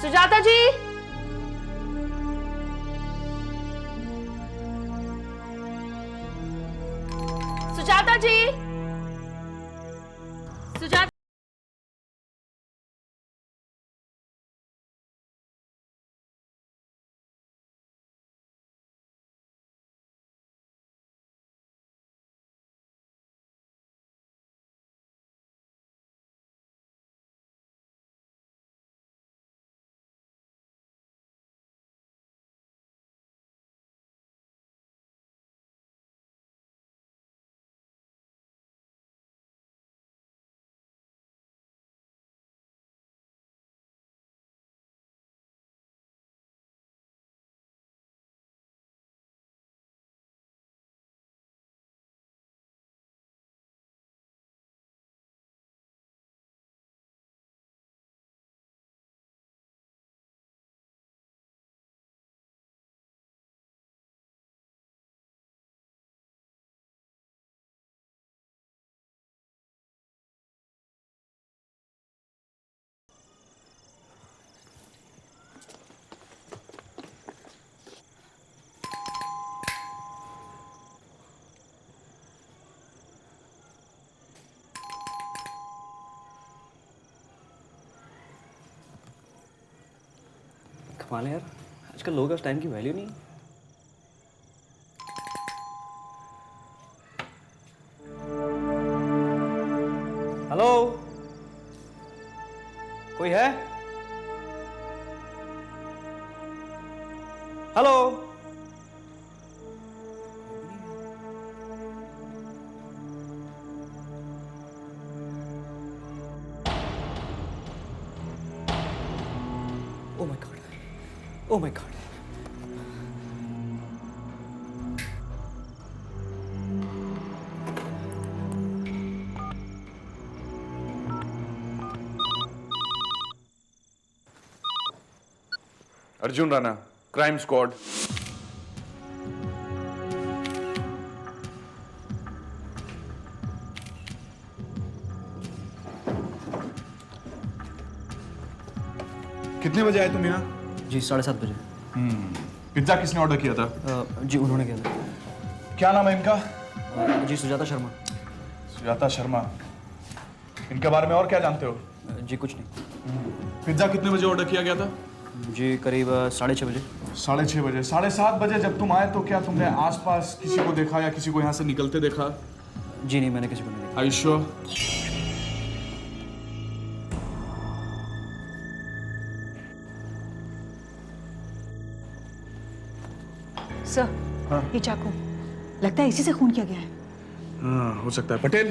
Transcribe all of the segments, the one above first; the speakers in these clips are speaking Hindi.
सुजाता जी, सुजाता जी, सुजाता। कमाल है यार, आजकल लोगों का टाइम की वैल्यू नहीं। हेलो, कोई है? Hello. Oh my God. Oh my God. Arjun Rana, crime squad. कितने बजे आए तुम यहाँ? जी 7:30 बजे। पिज्जा किसने ऑर्डर किया था? जी उन्होंने किया था। क्या नाम है इनका? जी सुजाता शर्मा। सुजाता शर्मा। इनके बारे में और क्या जानते हो? जी कुछ नहीं। पिज्जा कितने बजे ऑर्डर किया गया था? जी करीब 6:30 बजे। 6:30 बजे। 7:30 बजे जब तुम आए तो क्या तुमने आसपास किसी को देखा या किसी को यहाँ से निकलते देखा? जी नहीं, मैंने किसी को नहीं देखा। Are you sure? सर, हाँ। ये चाकू लगता है इसी से खून किया गया है। हाँ, हो सकता है। पटेल,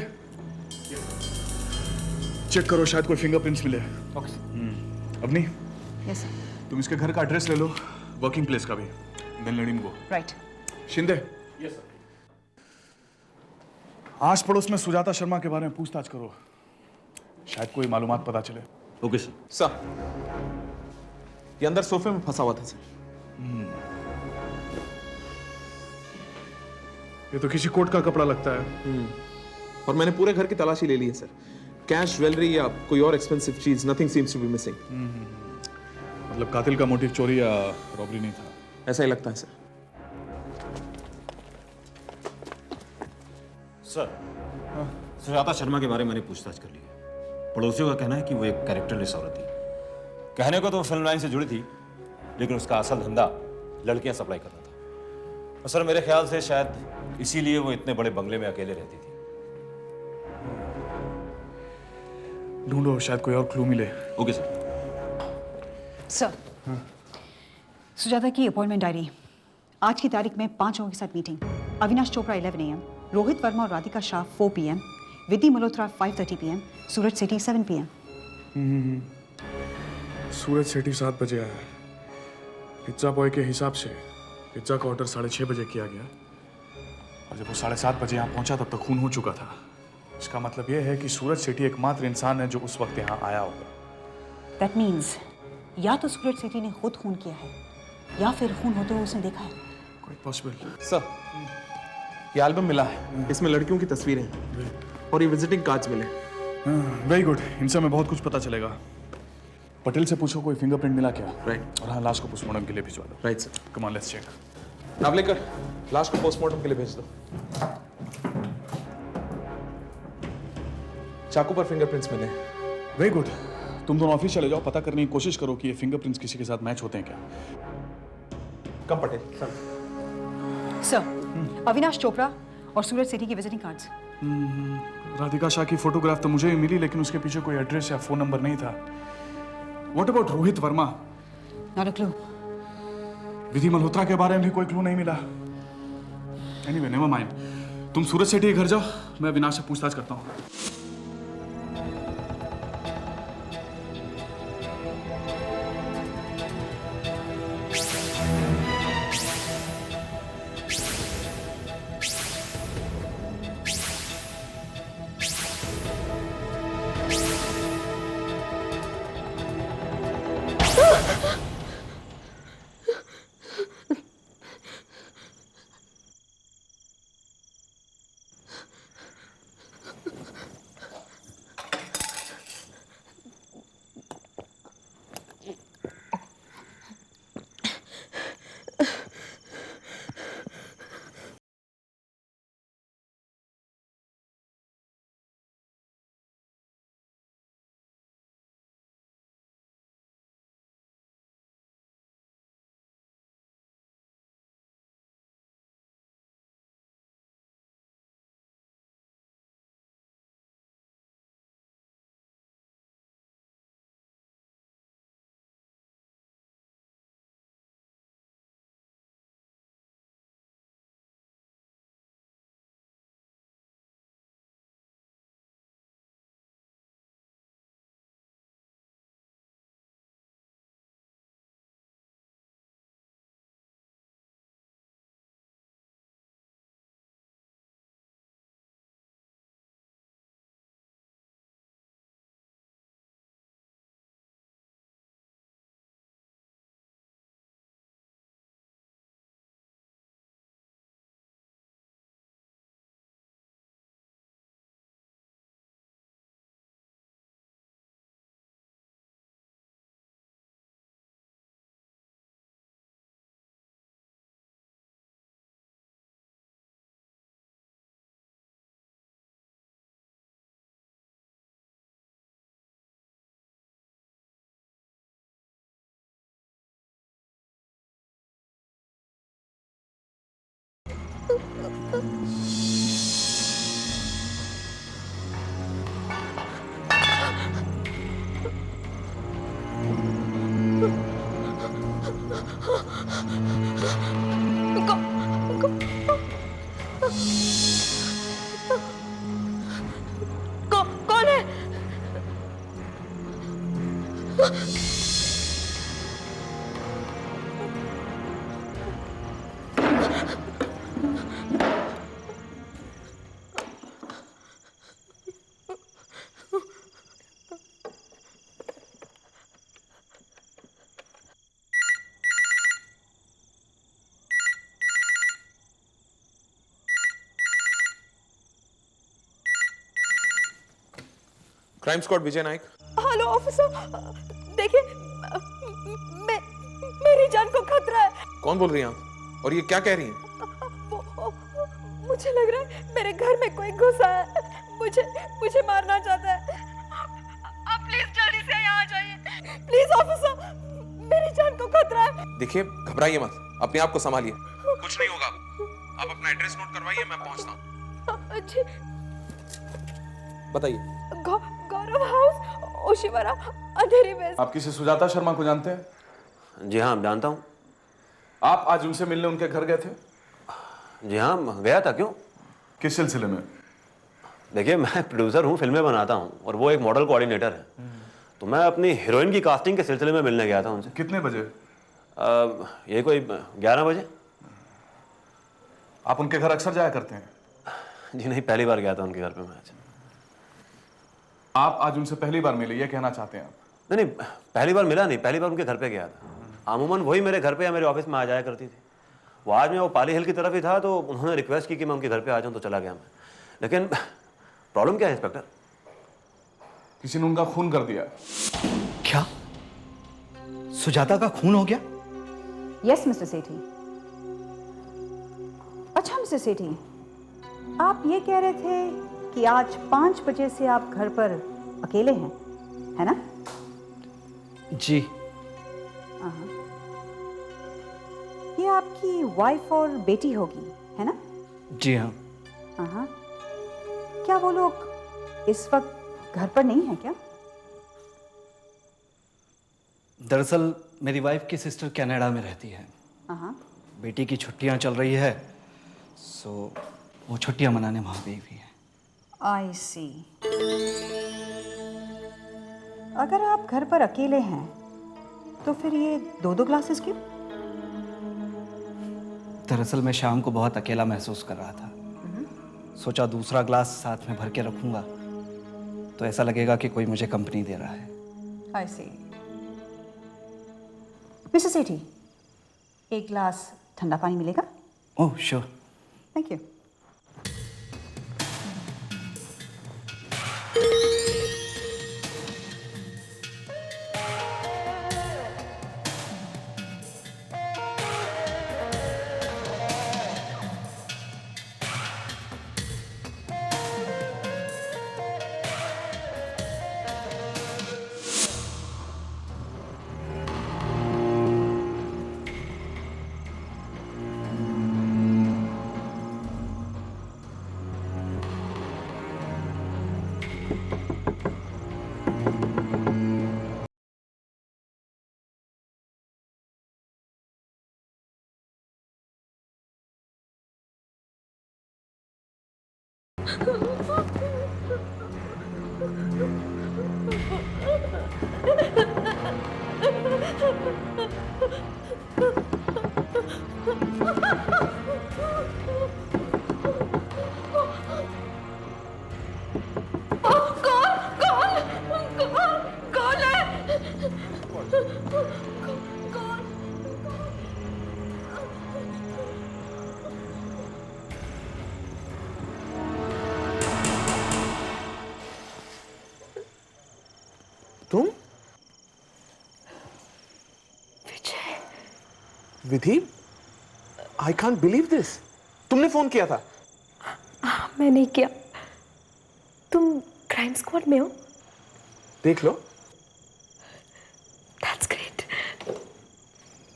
चेक करो, शायद कोई फिंगरप्रिंट्स मिले। Okay sir. अपनी यस सर। तुम इसके घर का एड्रेस ले लो, वर्किंग प्लेस का भी। Then let him go. Right. Shinde. Yes sir. आस पड़ोस में सुजाता शर्मा के बारे में पूछताछ करो, शायद कोई मालूमात पता चले। Okay sir. सर, ये अंदर सोफे में फंसा हुआ था सर। ये तो किसी कोट का कपड़ा लगता है। और मैंने पूरे घर की तलाशी ले ली है सर। कैश, ज्वेलरी या कोई और एक्सपेंसिव चीज, nothing seems to be missing. मतलब कातिल का मोटिव चोरी या रॉबरी नहीं था? ऐसा ही लगता है सर। सर, सुजाता शर्मा के बारे में मैंने पूछताछ कर ली है। पड़ोसियों का कहना है कि वो एक कैरेक्टरलेस औरत थी। कहने को तो वो फिल्म लाइन से जुड़ी थी, लेकिन उसका असल धंधा लड़कियां सप्लाई करना था। और सर मेरे ख्याल से शायद इसीलिए वो इतने बड़े बंगले में अकेले रहती थी। ढूंढो, शायद कोई और क्लू मिले। Okay sir. सर, सुजाता की अपॉइंटमेंट डायरी। आज की तारीख में 5 लोगों के साथ मीटिंग। अविनाश चोपड़ा 11 AM, रोहित वर्मा और राधिका शाह 4 PM, विधि मल्होत्रा 5:30 PM, सूरज सेठी 7 PM। सूरज सेठी 7 बजे आया। पिज्जा बॉय के हिसाब से पिज्जा का ऑर्डर 6:30 बजे किया गया, और जब वो 7:30 बजे यहाँ पहुंचा तब तक खून हो चुका था। इसका मतलब यह है कि सूरज सेठी एकमात्र इंसान है जो उस वक्त यहाँ आया होगा। दैट मीन्स या तो सूरज सेठी ने खुद खून किया है या फिर खून होते हुए उसने देखा है। Quite possible. सर, ये एल्बम मिला है। इसमें लड़कियों की तस्वीरें हैं और ये विजिटिंग कार्ड्स मिले। वेरी गुड, इनसे हमें बहुत कुछ पता चलेगा। पटेल से पूछो कोई फिंगरप्रिंट मिला क्या? राइट और हाँ, लाश को पोस्टमार्टम के लिए भिजवा दो। Right sir. Come on, let's check. Navalekar, लाश को पोस्टमार्टम के लिए भेज दो। चाकू पर फिंगरप्रिंट्स मिले। Very good. तुम दोनों ऑफिस चले जाओ, पता करने की कोशिश करो कि ये फिंगरप्रिंट्स किसी के साथ मैच होते हैं क्या। कम पटेल सर। सर, अविनाश चोपड़ा और सूरज सेठी की विजिटिंग कार्ड्स। राधिका शाह की फोटोग्राफ तो मुझे भी मिली, लेकिन उसके पीछे कोई एड्रेस या फोन नंबर नहीं था। What about Rohit Verma? Not a clue. Vidhi Malhotra के बारे में भी कोई क्लू नहीं मिला। Anyway, never mind. तुम सूरज सेठी के घर जाओ, मैं अविनाश से पूछताछ करता हूँ। कौन है? क्राइम स्क्वाड विजय नायक। हेलो ऑफिसर, देखिए मेरी जान को खतरा है। कौन बोल रही हैं आप? और ये क्या कह रही हैं? मुझे लग रहा है मेरे घर में कोई घुसा है, मुझे मारना चाहता है। आप प्लीज जल्दी से यहाँ आ जाइए। प्लीज ऑफिसर, मेरी जान को खतरा है। देखिए, घबराइए मत, अपने आप को संभालिए, कुछ नहीं होगा। आप अपना एड्रेस नोट करवाइए, मैं पहुंचता हूँ। जी, बताइए। गौरव हाउस, ओशिवरा, अंधेरी वेस्ट। आप किसी सुजाता शर्मा को जानते हैं? जी हाँ, जानता हूँ। आप आज उनसे मिलने उनके घर गए थे? जी हाँ, गया था। क्यों? किस सिलसिले में? देखिए, मैं प्रोड्यूसर हूँ, फिल्में बनाता हूँ, और वो एक मॉडल कोऑर्डिनेटर है। तो मैं अपनी हीरोइन की कास्टिंग के सिलसिले में मिलने गया था उनसे। कितने बजे? ये कोई 11 बजे। आप उनके घर अक्सर जाया करते हैं? जी नहीं, पहली बार गया था उनके घर पे मैं आज। आप आज उनसे पहली बार मिले, ये कहना चाहते हैं आप? नहीं, पहली बार मिला नहीं, पहली बार उनके घर पे गया था। अमूमन वही मेरे घर पे या मेरे ऑफिस में आ जाया करती थी। वो आज मैं वो पाली हिल की तरफ ही था, तो उन्होंने रिक्वेस्ट की कि मैं उनके घर पे आ जाऊँ, तो चला गया मैं। लेकिन प्रॉब्लम क्या है इंस्पेक्टर? किसी ने उनका खून कर दिया। क्या? सुजाता का खून हो गया? यस मिस्टर सेठी। अच्छा मिस्टर सेठी, आप ये कह रहे थे कि आज 5 बजे से आप घर पर अकेले हैं, है ना? जी। ये आपकी वाइफ और बेटी होगी, है ना? जी हाँ। हाँ। क्या वो लोग इस वक्त घर पर नहीं है क्या? दरअसल मेरी वाइफ की सिस्टर कनाडा में रहती है। हाँ। बेटी की छुट्टियां चल रही है, सो वो छुट्टियां मनाने वहां गई हुई है। आई सी। अगर आप घर पर अकेले हैं तो फिर ये 2-2 ग्लासेस क्यों? दरअसल मैं शाम को बहुत अकेला महसूस कर रहा था। सोचा दूसरा ग्लास साथ में भर के रखूंगा तो ऐसा लगेगा कि कोई मुझे कंपनी दे रहा है। आई सी। मिस्टर सेठी, एक ग्लास ठंडा पानी मिलेगा? Oh sure. Thank you. तुम? विधि, आई कांट बिलीव दिस। तुमने फोन किया था? मैं नहीं किया। तुम क्राइम स्क्वाड में हो? देख लो। That's great.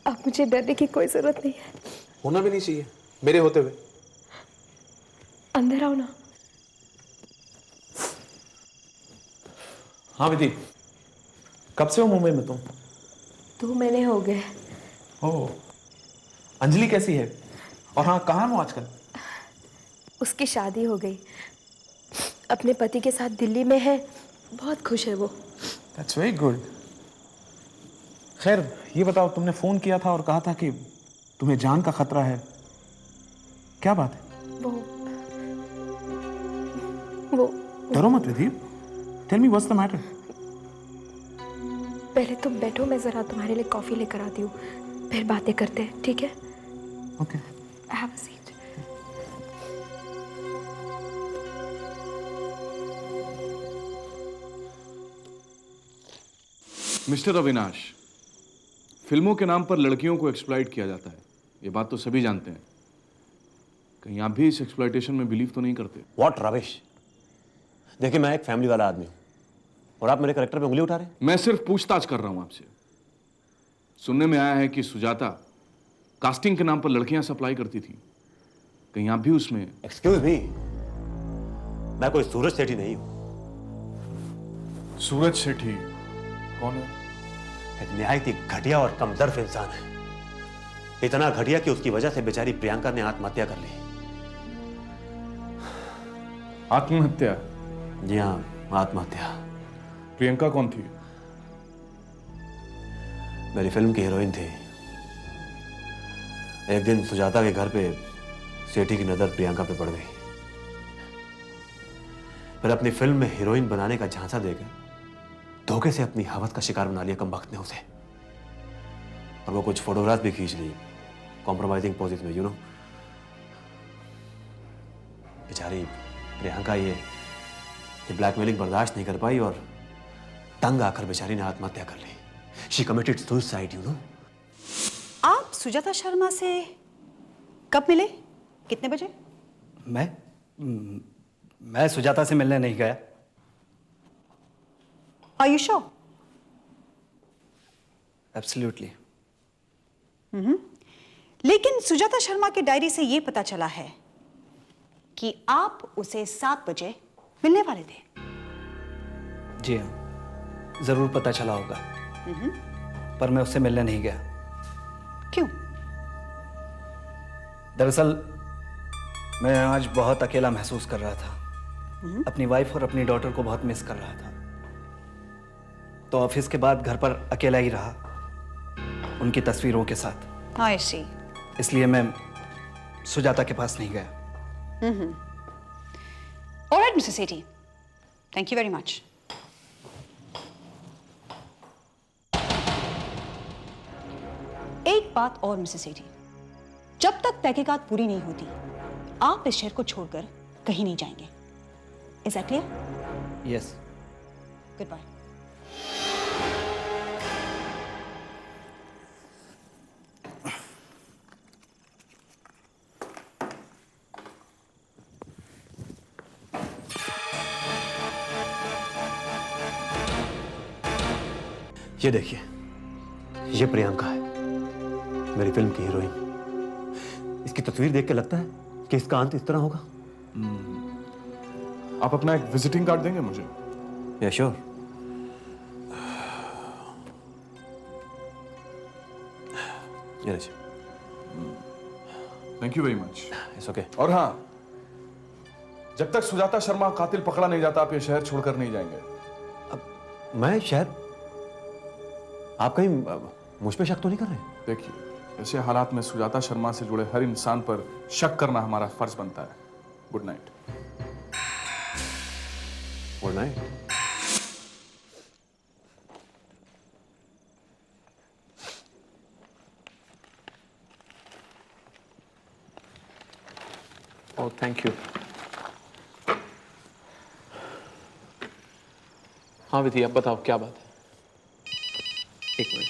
अब मुझे डरने की कोई जरूरत नहीं है। होना भी नहीं चाहिए मेरे होते हुए। अंदर आओ ना। हाँ विधि, कब से हो मुंबई में तुम? 2 महीने हो गए। ओह, अंजलि कैसी है? और हाँ, कहाँ है वो आजकल? उसकी शादी हो गई, अपने पति के साथ दिल्ली में है, बहुत खुश है वो। That's very good. खैर ये बताओ, तुमने फोन किया था और कहा था कि तुम्हें जान का खतरा है, क्या बात है? वो डरो मत Vidhi, tell me what's the matter. पहले तुम बैठो, मैं जरा तुम्हारे लिए कॉफी लेकर आती हूँ, फिर बातें करते हैं, ठीक है? Okay. Have a seat. Mister Avinash, फिल्मों के नाम पर लड़कियों को एक्सप्लॉइट किया जाता है, ये बात तो सभी जानते हैं। कहीं आप भी इस एक्सप्लॉइटेशन में बिलीव तो नहीं करते? व्हाट रविश। देखिए, मैं एक फैमिली वाला आदमी हूं और आप मेरे कैरेक्टर पे उंगली उठा रहे हैं। मैं सिर्फ पूछताछ कर रहा हूं आपसे। सुनने में आया है कि सुजाता कास्टिंग के नाम पर लड़कियां सप्लाई करती थी, कहीं आप भी उसमें? एक्सक्यूज मी, मैं कोई सूरज सेठी नहीं हूं। सूरज सेठी कौन है? एक निहायत ही घटिया और कमजोर इंसान है। इतना घटिया कि उसकी वजह से बेचारी प्रियंका ने आत्महत्या कर ली। आत्महत्या? जी हाँ, आत्महत्या। प्रियंका कौन थी? मेरी फिल्म की हीरोइन थी। एक दिन सुजाता के घर पे सेठी की नजर प्रियंका पे पड़ गई। फिर अपनी फिल्म में हीरोइन बनाने का झांसा देकर धोखे से अपनी हवस का शिकार बना लिया कमबख्त ने उसे। और वो कुछ फोटोग्राफ भी खींच ली कॉम्प्रोमाइजिंग पोजेस में, यू नो। बेचारी प्रियंका ये ब्लैकमेलिंग बर्दाश्त नहीं कर पाई और तंग आकर बेचारी ने आत्महत्या कर ली। She committed suicide, you know. आप सुजाता शर्मा से कब मिले? कितने बजे? मैं सुजाता से मिलने नहीं गया। Are you sure? Absolutely. लेकिन सुजाता शर्मा की डायरी से यह पता चला है कि आप उसे 7 बजे मिलने वाले थे। जी हाँ, जरूर पता चला होगा। पर मैं उससे मिलने नहीं गया। क्यों? दरअसल मैं आज बहुत अकेला महसूस कर रहा था। अपनी वाइफ और अपनी डॉटर को बहुत मिस कर रहा था। तो ऑफिस के बाद घर पर अकेला ही रहा, उनकी तस्वीरों के साथ। I see. इसलिए मैं सुजाता के पास नहीं गया। All right, Mr. Sethi. Thank you very much. एक बात और मिसेस सेठी, जब तक तहकीकात पूरी नहीं होती आप इस शहर को छोड़कर कहीं नहीं जाएंगे। Is that clear? Yes. Goodbye. ये देखिए, ये प्रियंका है, मेरी फिल्म की हीरोइन। इसकी तस्वीर देख के लगता है कि इसका अंत इस तरह होगा। आप अपना एक विजिटिंग कार्ड देंगे मुझे? या श्योर। ये लीजिए। Thank you very much. It's okay. और हाँ, जब तक सुजाता शर्मा कातिल पकड़ा नहीं जाता आप ये शहर छोड़कर नहीं जाएंगे। मैं शहर? आप कहीं मुझ पे शक तो नहीं कर रहे? देखिए, ऐसे हालात में सुजाता शर्मा से जुड़े हर इंसान पर शक करना हमारा फर्ज बनता है। Good night. Good night. Oh thank you. हाँ विधि, अब बताओ क्या बात है? एक मिनट।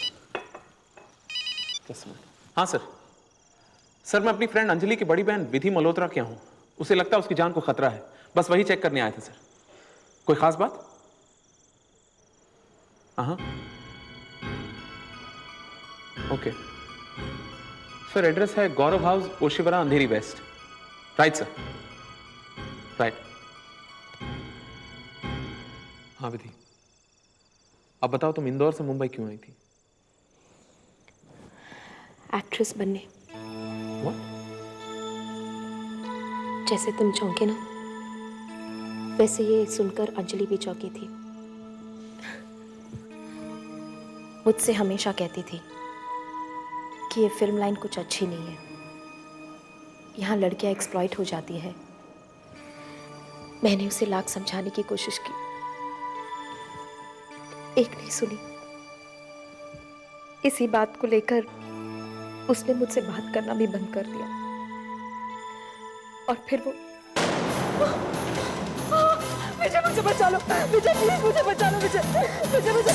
10 मिनट। हाँ सर, मैं अपनी फ्रेंड अंजलि की बड़ी बहन विधि मल्होत्रा के यहाँ हूँ। उसे लगता है उसकी जान को खतरा है, बस वही चेक करने आए थे सर। कोई खास बात? हाँ ओके सर, एड्रेस है गौरव हाउस, ओशिवरा, अंधेरी वेस्ट। Right sir, right. हाँ विधि, अब बताओ तुम इंदौर से मुंबई क्यों आई थी? एक्ट्रेस बनने। What? जैसे तुम चौंके ना, वैसे ये सुनकर अंजलि भी चौंकी थी। मुझसे हमेशा कहती थी कि ये फिल्म लाइन कुछ अच्छी नहीं है, यहाँ लड़कियां एक्सप्लॉइट हो जाती है। मैंने उसे लाख समझाने की कोशिश की, एक नहीं सुनी। इसी बात को लेकर उसने मुझसे बात करना भी बंद कर दिया। और फिर वो विजय मुझे बचा लो, विजय प्लीज मुझे बचा लो, विजय मुझे